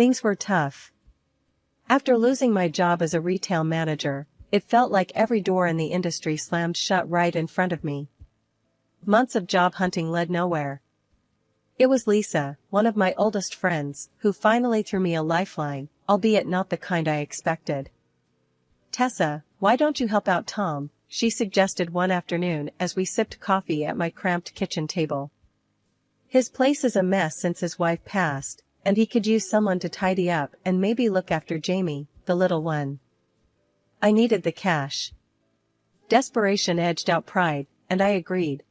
Things were tough. After losing my job as a retail manager, it felt like every door in the industry slammed shut right in front of me. Months of job hunting led nowhere. It was Lisa, one of my oldest friends, who finally threw me a lifeline, albeit not the kind I expected. "Tessa, why don't you help out Tom?" she suggested one afternoon as we sipped coffee at my cramped kitchen table. "His place is a mess since his wife passed, and he could use someone to tidy up and maybe look after Jamie, the little one." I needed the cash. Desperation edged out pride, and I agreed.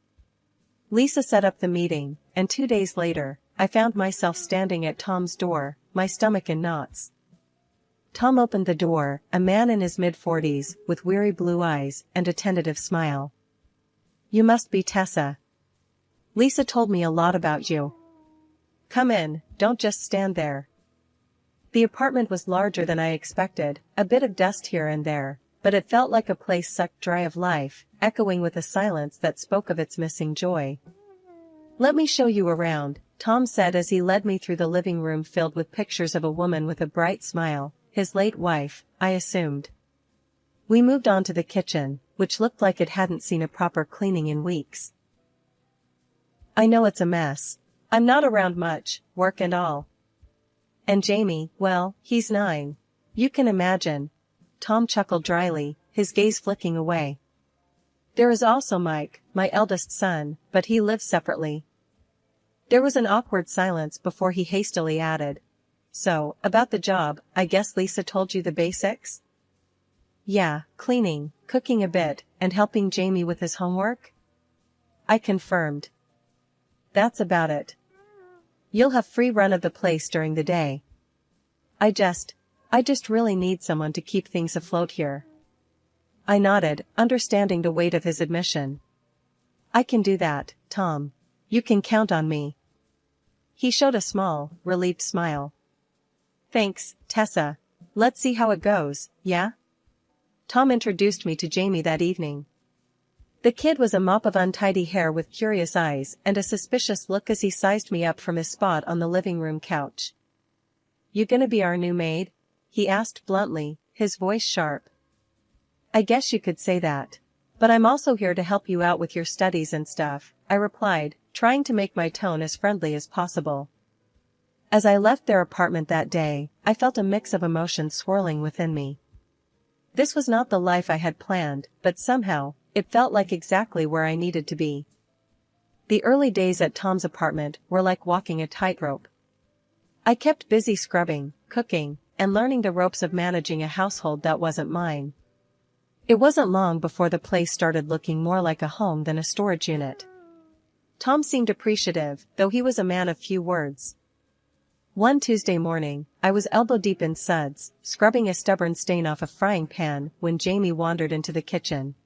Lisa set up the meeting, and 2 days later, I found myself standing at Tom's door, my stomach in knots. Tom opened the door, a man in his mid-40s, with weary blue eyes and a tentative smile. "You must be Tessa. Lisa told me a lot about you. Come in, don't just stand there." The apartment was larger than I expected, a bit of dust here and there, but it felt like a place sucked dry of life, echoing with a silence that spoke of its missing joy. "Let me show you around," Tom said as he led me through the living room filled with pictures of a woman with a bright smile, his late wife, I assumed. We moved on to the kitchen, which looked like it hadn't seen a proper cleaning in weeks. "I know it's a mess. I'm not around much, work and all. And Jamie, well, he's 9. You can imagine." Tom chuckled dryly, his gaze flicking away. "There is also Mike, my eldest son, but he lives separately." There was an awkward silence before he hastily added, "So, about the job, I guess Lisa told you the basics?" "Yeah, cleaning, cooking a bit, and helping Jamie with his homework," I confirmed. "That's about it. You'll have free run of the place during the day. I just really need someone to keep things afloat here." I nodded, understanding the weight of his admission. "I can do that, Tom. You can count on me." He showed a small, relieved smile. "Thanks, Tessa. Let's see how it goes, yeah?" Tom introduced me to Jamie that evening. The kid was a mop of untidy hair with curious eyes and a suspicious look as he sized me up from his spot on the living room couch. "You gonna be our new maid?" he asked bluntly, his voice sharp. "I guess you could say that. But I'm also here to help you out with your studies and stuff," I replied, trying to make my tone as friendly as possible. As I left their apartment that day, I felt a mix of emotions swirling within me. This was not the life I had planned, but somehow, it felt like exactly where I needed to be. The early days at Tom's apartment were like walking a tightrope. I kept busy scrubbing, cooking, and learning the ropes of managing a household that wasn't mine. It wasn't long before the place started looking more like a home than a storage unit. Tom seemed appreciative, though he was a man of few words. One Tuesday morning, I was elbow-deep in suds, scrubbing a stubborn stain off a frying pan when Jamie wandered into the kitchen.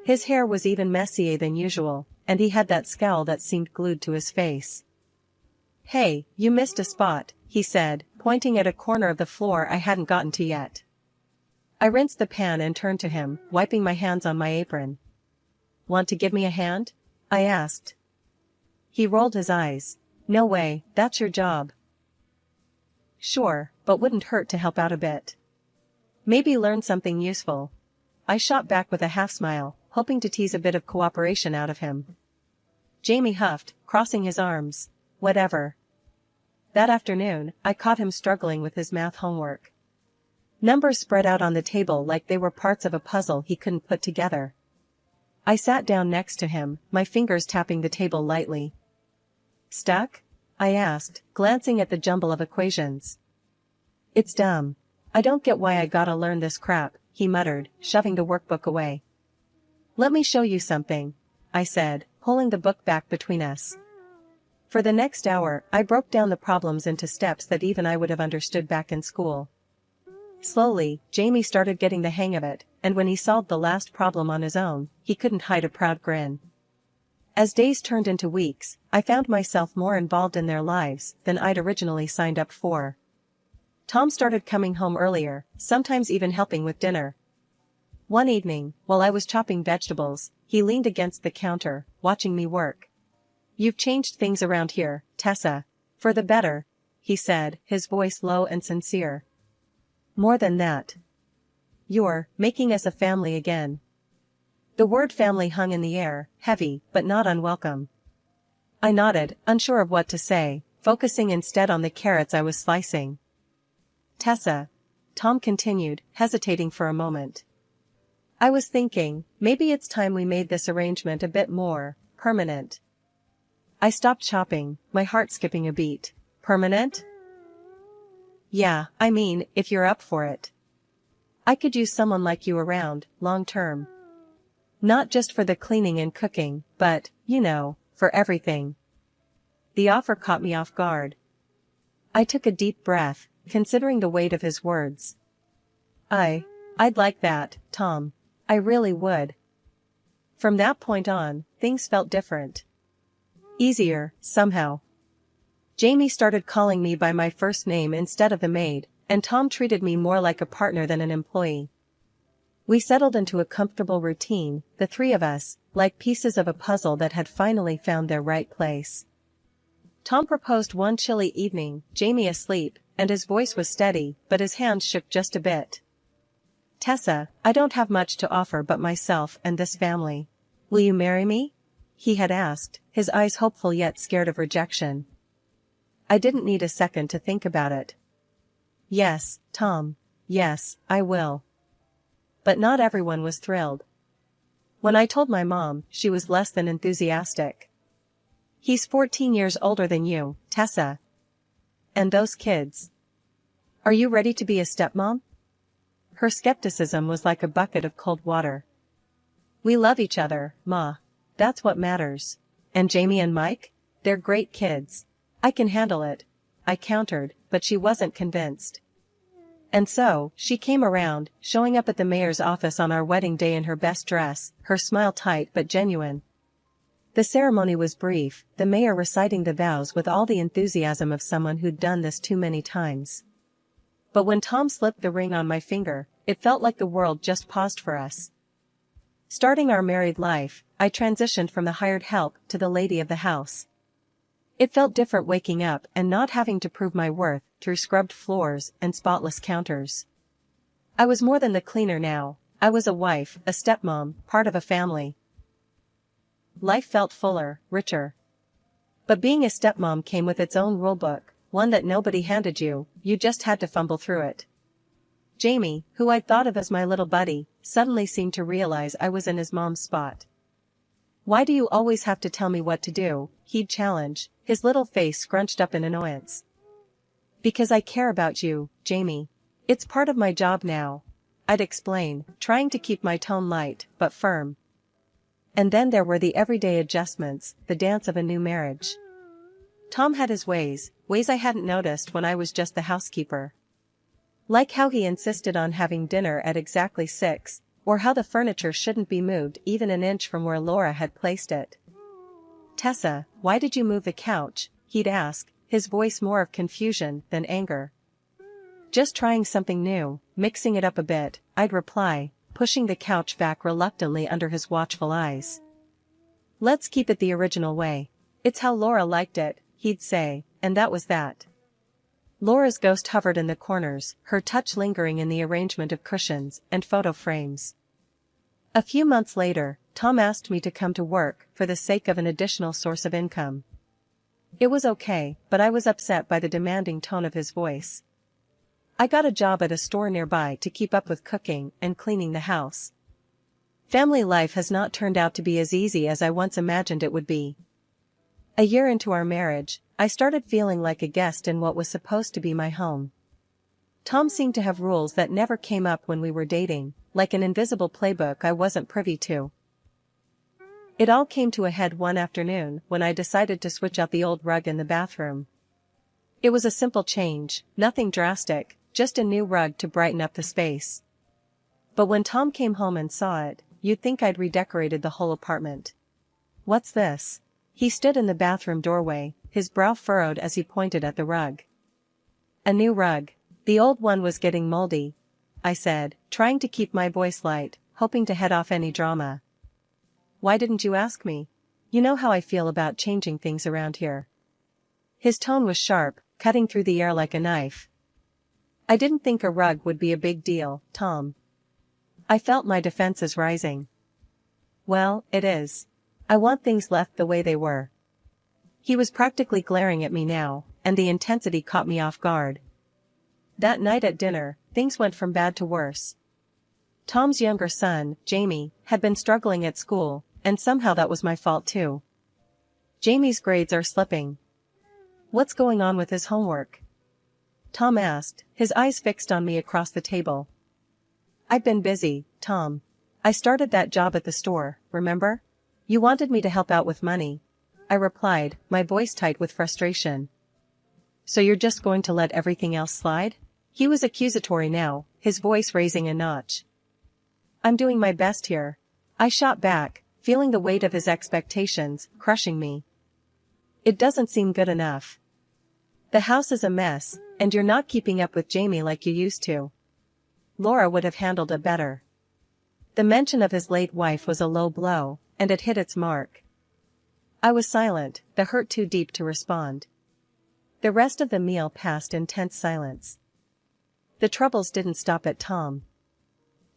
His hair was even messier than usual, and he had that scowl that seemed glued to his face. "Hey, you missed a spot," he said, pointing at a corner of the floor I hadn't gotten to yet. I rinsed the pan and turned to him, wiping my hands on my apron. "Want to give me a hand?" I asked. He rolled his eyes. "No way, that's your job." "Sure, but wouldn't hurt to help out a bit. Maybe learn something useful." I shot back with a half-smile, hoping to tease a bit of cooperation out of him. Jamie huffed, crossing his arms. "Whatever." That afternoon, I caught him struggling with his math homework. Numbers spread out on the table like they were parts of a puzzle he couldn't put together. I sat down next to him, my fingers tapping the table lightly. "Stuck?" I asked, glancing at the jumble of equations. "It's dumb. I don't get why I gotta learn this crap," he muttered, shoving the workbook away. "Let me show you something," I said, pulling the book back between us. For the next hour, I broke down the problems into steps that even I would have understood back in school. Slowly, Jamie started getting the hang of it, and when he solved the last problem on his own, he couldn't hide a proud grin. As days turned into weeks, I found myself more involved in their lives than I'd originally signed up for. Tom started coming home earlier, sometimes even helping with dinner. One evening, while I was chopping vegetables, he leaned against the counter, watching me work. "You've changed things around here, Tessa. For the better," he said, his voice low and sincere. More than that. You're making us a family again. The word family hung in the air, heavy, but not unwelcome. I nodded, unsure of what to say, focusing instead on the carrots I was slicing. Tessa, Tom continued, hesitating for a moment. I was thinking, maybe it's time we made this arrangement a bit more permanent. I stopped chopping, my heart skipping a beat. Permanent? Yeah, I mean, if you're up for it. I could use someone like you around, long term. Not just for the cleaning and cooking, but, for everything. The offer caught me off guard. I took a deep breath, considering the weight of his words. I'd like that, Tom. I really would. From that point on, things felt different. Easier, somehow. Jamie started calling me by my first name instead of the maid, and Tom treated me more like a partner than an employee. We settled into a comfortable routine, the three of us, like pieces of a puzzle that had finally found their right place. Tom proposed one chilly evening, Jamie asleep, and his voice was steady, but his hands shook just a bit. Tessa, I don't have much to offer but myself and this family. Will you marry me? He had asked, his eyes hopeful yet scared of rejection. I didn't need a second to think about it. Yes, Tom. Yes, I will. But not everyone was thrilled. When I told my mom, she was less than enthusiastic. He's 14 years older than you, Tessa. And those kids. Are you ready to be a stepmom? Her skepticism was like a bucket of cold water. We love each other, Ma. That's what matters. And Jamie and Mike? They're great kids. I can handle it, I countered, but she wasn't convinced. And so, she came around, showing up at the mayor's office on our wedding day in her best dress, her smile tight but genuine. The ceremony was brief, the mayor reciting the vows with all the enthusiasm of someone who'd done this too many times. But when Tom slipped the ring on my finger, it felt like the world just paused for us. Starting our married life, I transitioned from the hired help to the lady of the house. It felt different waking up and not having to prove my worth through scrubbed floors and spotless counters. I was more than the cleaner now. I was a wife, a stepmom, part of a family. Life felt fuller, richer. But being a stepmom came with its own rulebook, one that nobody handed you, you just had to fumble through it. Jamie, who I'd thought of as my little buddy, suddenly seemed to realize I was in his mom's spot. Why do you always have to tell me what to do? He'd challenge, his little face scrunched up in annoyance. Because I care about you, Jamie. It's part of my job now. I'd explain, trying to keep my tone light, but firm. And then there were the everyday adjustments, the dance of a new marriage. Tom had his ways I hadn't noticed when I was just the housekeeper. Like how he insisted on having dinner at exactly 6, or how the furniture shouldn't be moved even an inch from where Laura had placed it. Tessa, why did you move the couch? He'd ask, his voice more of confusion than anger. Just trying something new, mixing it up a bit, I'd reply, pushing the couch back reluctantly under his watchful eyes. Let's keep it the original way. It's how Laura liked it, he'd say, and that was that. Laura's ghost hovered in the corners, her touch lingering in the arrangement of cushions and photo frames. A few months later, Tom asked me to come to work for the sake of an additional source of income. It was okay, but I was upset by the demanding tone of his voice. I got a job at a store nearby to keep up with cooking and cleaning the house. Family life has not turned out to be as easy as I once imagined it would be. A year into our marriage, I started feeling like a guest in what was supposed to be my home. Tom seemed to have rules that never came up when we were dating, like an invisible playbook I wasn't privy to. It all came to a head one afternoon when I decided to switch out the old rug in the bathroom. It was a simple change, nothing drastic, just a new rug to brighten up the space. But when Tom came home and saw it, you'd think I'd redecorated the whole apartment. What's this? He stood in the bathroom doorway, his brow furrowed as he pointed at the rug. A new rug. The old one was getting moldy, I said, trying to keep my voice light, hoping to head off any drama. Why didn't you ask me? You know how I feel about changing things around here. His tone was sharp, cutting through the air like a knife. I didn't think a rug would be a big deal, Tom. I felt my defenses rising. Well, it is. I want things left the way they were. He was practically glaring at me now, and the intensity caught me off guard. That night at dinner, things went from bad to worse. Tom's younger son, Jamie, had been struggling at school, and somehow that was my fault too. Jamie's grades are slipping. What's going on with his homework? Tom asked, his eyes fixed on me across the table. I've been busy, Tom. I started that job at the store, remember? You wanted me to help out with money. I replied, my voice tight with frustration. So you're just going to let everything else slide? He was accusatory now, his voice raising a notch. I'm doing my best here. I shot back, feeling the weight of his expectations, crushing me. It doesn't seem good enough. The house is a mess, and you're not keeping up with Jamie like you used to. Laura would have handled it better. The mention of his late wife was a low blow, and it hit its mark. I was silent, the hurt too deep to respond. The rest of the meal passed in tense silence. The troubles didn't stop at Tom.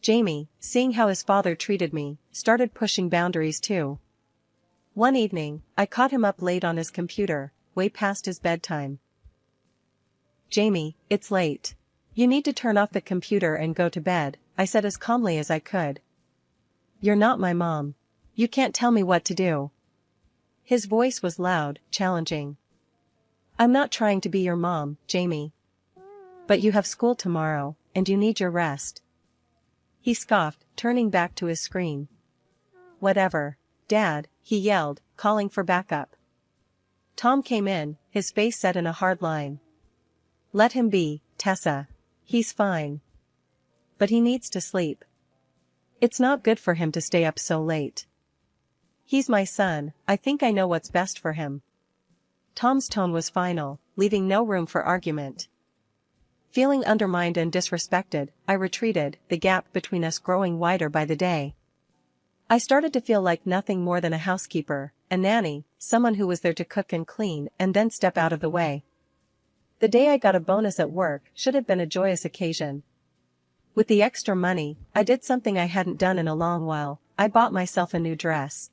Jamie, seeing how his father treated me, started pushing boundaries too. One evening, I caught him up late on his computer, way past his bedtime. Jamie, it's late. You need to turn off the computer and go to bed, I said as calmly as I could. You're not my mom. You can't tell me what to do. His voice was loud, challenging. I'm not trying to be your mom, Jamie. But you have school tomorrow, and you need your rest. He scoffed, turning back to his screen. Whatever, Dad, he yelled, calling for backup. Tom came in, his face set in a hard line. Let him be, Tessa. He's fine. But he needs to sleep. It's not good for him to stay up so late. He's my son, I think I know what's best for him. Tom's tone was final, leaving no room for argument. Feeling undermined and disrespected, I retreated, the gap between us growing wider by the day. I started to feel like nothing more than a housekeeper, a nanny, someone who was there to cook and clean and then step out of the way. The day I got a bonus at work should have been a joyous occasion. With the extra money, I did something I hadn't done in a long while, I bought myself a new dress.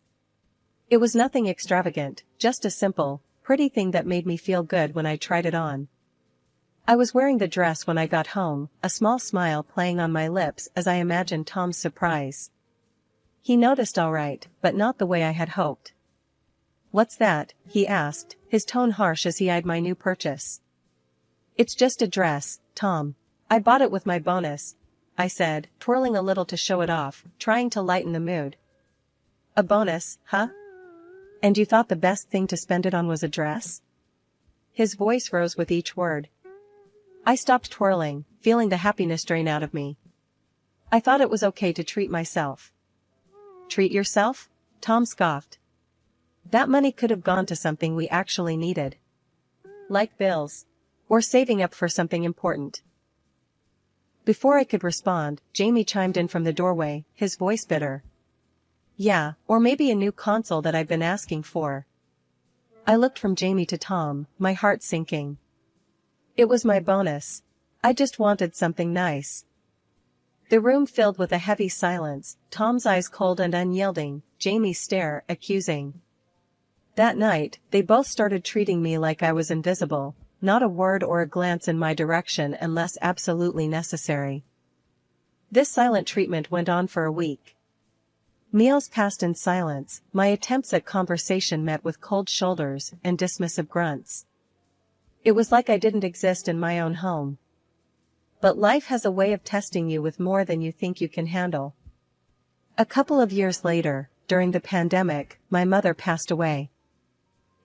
It was nothing extravagant, just a simple, pretty thing that made me feel good when I tried it on. I was wearing the dress when I got home, a small smile playing on my lips as I imagined Tom's surprise. He noticed all right, but not the way I had hoped. What's that? He asked, his tone harsh as he eyed my new purchase. It's just a dress, Tom. I bought it with my bonus, I said, twirling a little to show it off, trying to lighten the mood. A bonus, huh? And you thought the best thing to spend it on was a dress? His voice rose with each word. I stopped twirling, feeling the happiness drain out of me. I thought it was okay to treat myself. Treat yourself? Tom scoffed. That money could have gone to something we actually needed. Like bills. Or saving up for something important. Before I could respond, Jamie chimed in from the doorway, his voice bitter. Yeah, or maybe a new console that I've been asking for. I looked from Jamie to Tom, my heart sinking. It was my bonus. I just wanted something nice. The room filled with a heavy silence, Tom's eyes cold and unyielding, Jamie's stare accusing. That night, they both started treating me like I was invisible. Not a word or a glance in my direction unless absolutely necessary. This silent treatment went on for a week. Meals passed in silence, my attempts at conversation met with cold shoulders and dismissive grunts. It was like I didn't exist in my own home. But life has a way of testing you with more than you think you can handle. A couple of years later, during the pandemic, my mother passed away.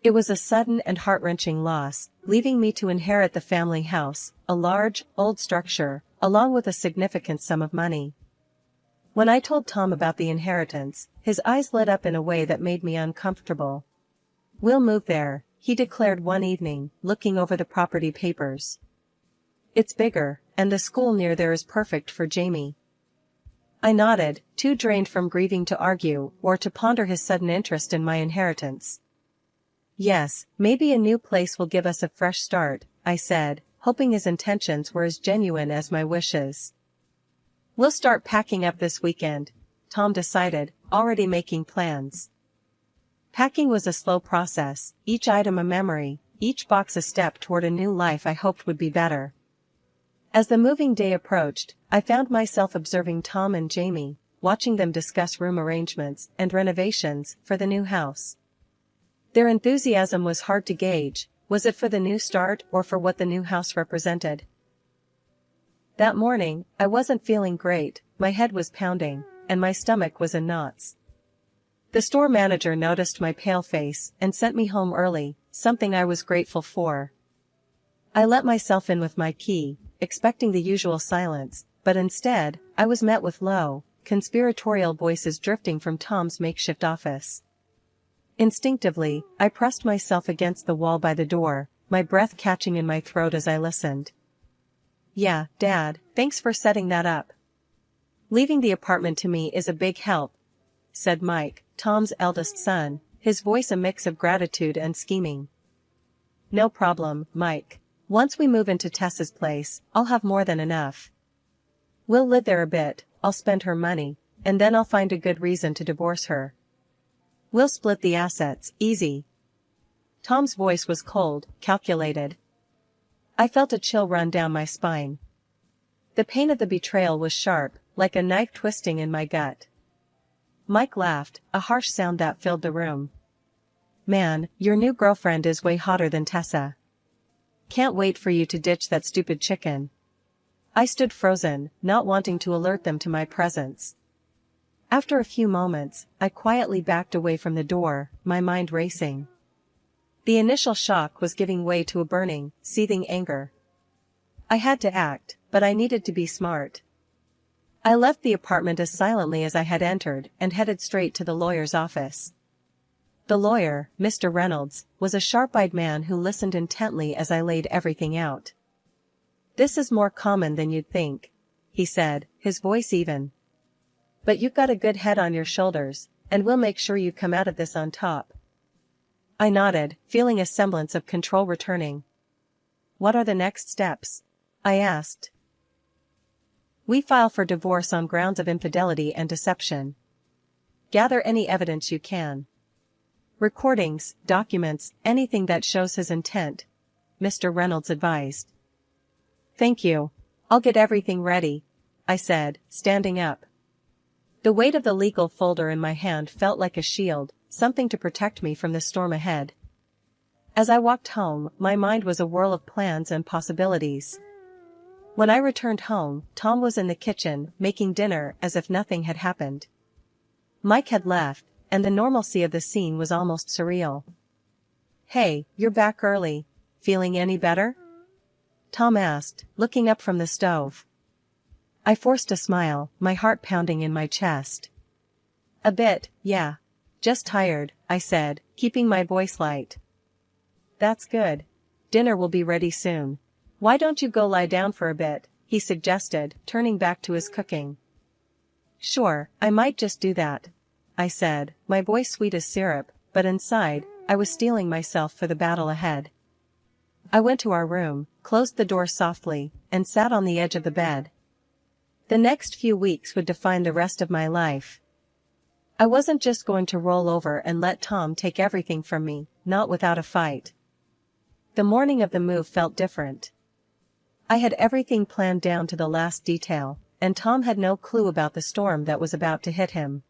It was a sudden and heart-wrenching loss, leaving me to inherit the family house, a large, old structure, along with a significant sum of money. When I told Tom about the inheritance, his eyes lit up in a way that made me uncomfortable. We'll move there, he declared one evening, looking over the property papers. It's bigger, and the school near there is perfect for Jamie. I nodded, too drained from grieving to argue or to ponder his sudden interest in my inheritance. Yes, maybe a new place will give us a fresh start, I said, hoping his intentions were as genuine as my wishes. We'll start packing up this weekend, Tom decided, already making plans. Packing was a slow process, each item a memory, each box a step toward a new life I hoped would be better. As the moving day approached, I found myself observing Tom and Jamie, watching them discuss room arrangements and renovations for the new house. Their enthusiasm was hard to gauge. Was it for the new start or for what the new house represented? That morning, I wasn't feeling great, my head was pounding, and my stomach was in knots. The store manager noticed my pale face and sent me home early, something I was grateful for. I let myself in with my key, expecting the usual silence, but instead, I was met with low, conspiratorial voices drifting from Tom's makeshift office. Instinctively, I pressed myself against the wall by the door, my breath catching in my throat as I listened. Yeah, Dad, thanks for setting that up. Leaving the apartment to me is a big help, said Mike, Tom's eldest son, his voice a mix of gratitude and scheming. No problem, Mike. Once we move into Tessa's place, I'll have more than enough. We'll live there a bit, I'll spend her money, and then I'll find a good reason to divorce her. We'll split the assets, easy. Tom's voice was cold, calculated. I felt a chill run down my spine. The pain of the betrayal was sharp, like a knife twisting in my gut. Mike laughed, a harsh sound that filled the room. Man, your new girlfriend is way hotter than Tessa. Can't wait for you to ditch that stupid chicken. I stood frozen, not wanting to alert them to my presence. After a few moments, I quietly backed away from the door, my mind racing. The initial shock was giving way to a burning, seething anger. I had to act, but I needed to be smart. I left the apartment as silently as I had entered and headed straight to the lawyer's office. The lawyer, Mr. Reynolds, was a sharp-eyed man who listened intently as I laid everything out. This is more common than you'd think, he said, his voice even. But you've got a good head on your shoulders, and we'll make sure you come out of this on top. I nodded, feeling a semblance of control returning. What are the next steps? I asked. We file for divorce on grounds of infidelity and deception. Gather any evidence you can. Recordings, documents, anything that shows his intent, Mr. Reynolds advised. Thank you. I'll get everything ready, I said, standing up. The weight of the legal folder in my hand felt like a shield, something to protect me from the storm ahead. As I walked home, my mind was a whirl of plans and possibilities. When I returned home, Tom was in the kitchen, making dinner as if nothing had happened. Mike had left, and the normalcy of the scene was almost surreal. Hey, you're back early. Feeling any better? Tom asked, looking up from the stove. I forced a smile, my heart pounding in my chest. A bit, yeah. Just tired, I said, keeping my voice light. That's good. Dinner will be ready soon. Why don't you go lie down for a bit, he suggested, turning back to his cooking. Sure, I might just do that, I said, my voice sweet as syrup, but inside, I was steeling myself for the battle ahead. I went to our room, closed the door softly, and sat on the edge of the bed. The next few weeks would define the rest of my life. I wasn't just going to roll over and let Tom take everything from me, not without a fight. The morning of the move felt different. I had everything planned down to the last detail, and Tom had no clue about the storm that was about to hit him.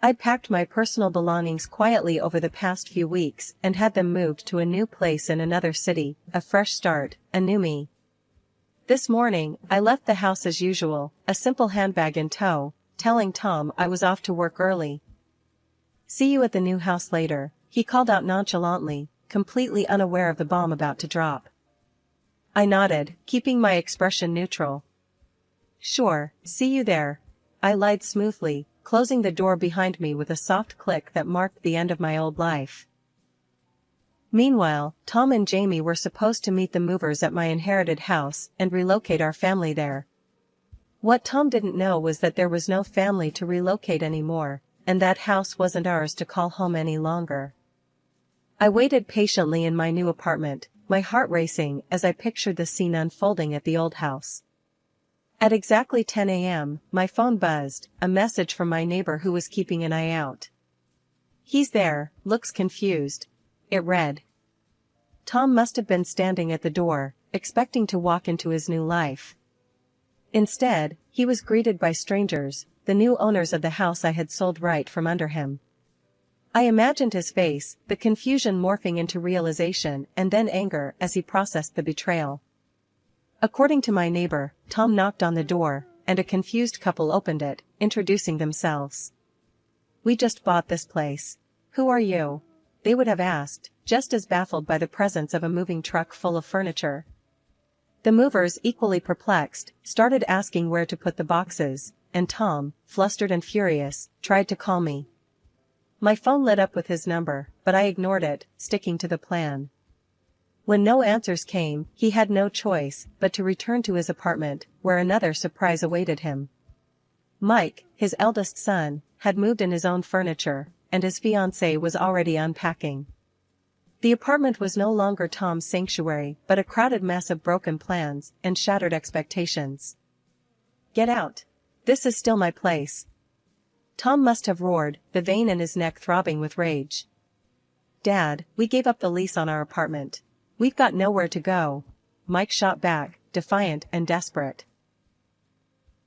I'd packed my personal belongings quietly over the past few weeks and had them moved to a new place in another city, a fresh start, a new me. This morning, I left the house as usual, a simple handbag in tow, telling Tom I was off to work early. See you at the new house later, he called out nonchalantly, completely unaware of the bomb about to drop. I nodded, keeping my expression neutral. Sure, see you there. I lied smoothly, closing the door behind me with a soft click that marked the end of my old life. Meanwhile, Tom and Jamie were supposed to meet the movers at my inherited house and relocate our family there. What Tom didn't know was that there was no family to relocate anymore, and that house wasn't ours to call home any longer. I waited patiently in my new apartment, my heart racing as I pictured the scene unfolding at the old house. At exactly 10 a.m., my phone buzzed, a message from my neighbor who was keeping an eye out. "He's there, looks confused," it read. Tom must have been standing at the door, expecting to walk into his new life. Instead, he was greeted by strangers, the new owners of the house I had sold right from under him. I imagined his face, the confusion morphing into realization and then anger as he processed the betrayal. According to my neighbor, Tom knocked on the door, and a confused couple opened it, introducing themselves. "We just bought this place. Who are you?" they would have asked, just as baffled by the presence of a moving truck full of furniture. The movers, equally perplexed, started asking where to put the boxes, and Tom, flustered and furious, tried to call me. My phone lit up with his number, but I ignored it, sticking to the plan. When no answers came, he had no choice but to return to his apartment, where another surprise awaited him. Mike, his eldest son, had moved in his own furniture, and his fiancée was already unpacking. The apartment was no longer Tom's sanctuary but a crowded mess of broken plans and shattered expectations. "Get out! This is still my place!" Tom must have roared, the vein in his neck throbbing with rage. "Dad, we gave up the lease on our apartment. We've got nowhere to go," Mike shot back, defiant and desperate.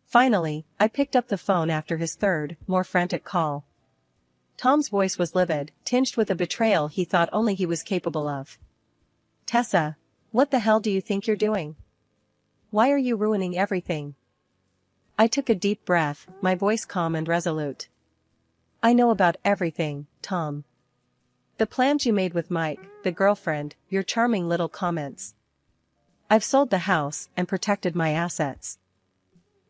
Finally, I picked up the phone after his third, more frantic call. Tom's voice was livid, tinged with a betrayal he thought only he was capable of. "Tessa, what the hell do you think you're doing? Why are you ruining everything?" I took a deep breath, my voice calm and resolute. "I know about everything, Tom. The plans you made with Mike, the girlfriend, your charming little comments. I've sold the house and protected my assets.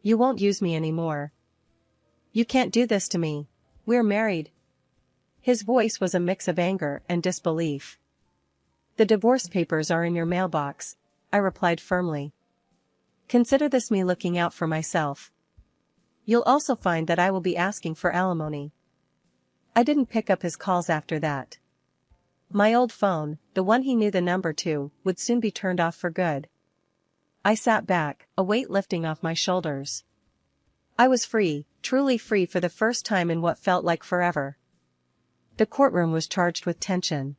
You won't use me anymore. You can't do this to me. We're married." His voice was a mix of anger and disbelief. "The divorce papers are in your mailbox," I replied firmly. "Consider this me looking out for myself. You'll also find that I will be asking for alimony." I didn't pick up his calls after that. My old phone, the one he knew the number to, would soon be turned off for good. I sat back, a weight lifting off my shoulders. I was free, truly free for the first time in what felt like forever. The courtroom was charged with tension.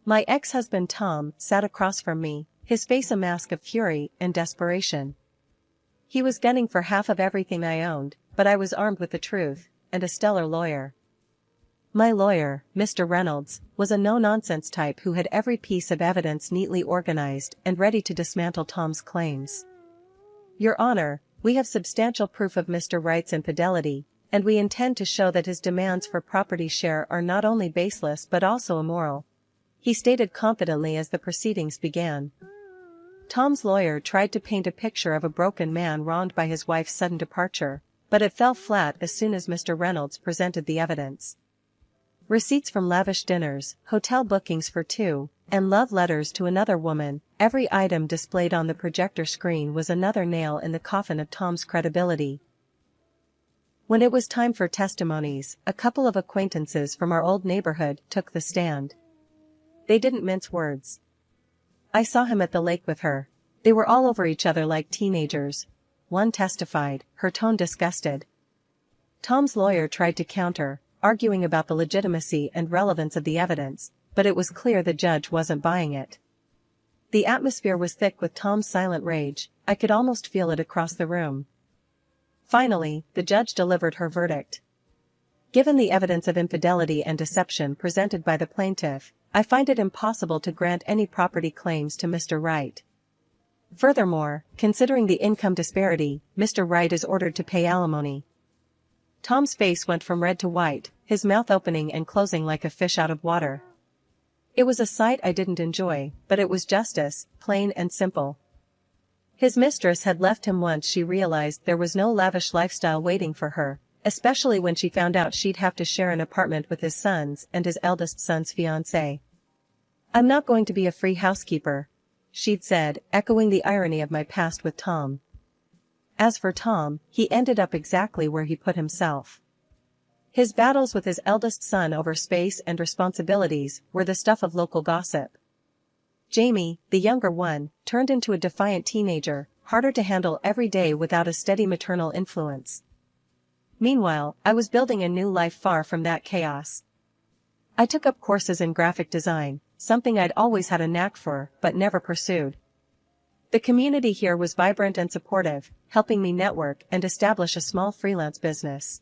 My ex-husband Tom sat across from me, his face a mask of fury and desperation. He was gunning for half of everything I owned, but I was armed with the truth, and a stellar lawyer. My lawyer, Mr. Reynolds, was a no-nonsense type who had every piece of evidence neatly organized and ready to dismantle Tom's claims. "Your Honor, we have substantial proof of Mr. Wright's infidelity, and we intend to show that his demands for property share are not only baseless but also immoral," he stated confidently as the proceedings began. Tom's lawyer tried to paint a picture of a broken man wronged by his wife's sudden departure, but it fell flat as soon as Mr. Reynolds presented the evidence. Receipts from lavish dinners, hotel bookings for two, and love letters to another woman, every item displayed on the projector screen was another nail in the coffin of Tom's credibility. When it was time for testimonies, a couple of acquaintances from our old neighborhood took the stand. They didn't mince words. "I saw him at the lake with her. They were all over each other like teenagers," one testified, her tone disgusted. Tom's lawyer tried to counter, arguing about the legitimacy and relevance of the evidence, but it was clear the judge wasn't buying it. The atmosphere was thick with Tom's silent rage, I could almost feel it across the room. Finally, the judge delivered her verdict. "Given the evidence of infidelity and deception presented by the plaintiff, I find it impossible to grant any property claims to Mr. Wright. Furthermore, considering the income disparity, Mr. Wright is ordered to pay alimony." Tom's face went from red to white, his mouth opening and closing like a fish out of water. It was a sight I didn't enjoy, but it was justice, plain and simple. His mistress had left him once she realized there was no lavish lifestyle waiting for her, especially when she found out she'd have to share an apartment with his sons and his eldest son's fiancée. "I'm not going to be a free housekeeper," she'd said, echoing the irony of my past with Tom. As for Tom, he ended up exactly where he put himself. His battles with his eldest son over space and responsibilities were the stuff of local gossip. Jamie, the younger one, turned into a defiant teenager, harder to handle every day without a steady maternal influence. Meanwhile, I was building a new life far from that chaos. I took up courses in graphic design, something I'd always had a knack for but never pursued. The community here was vibrant and supportive, helping me network and establish a small freelance business.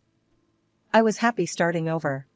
I was happy starting over.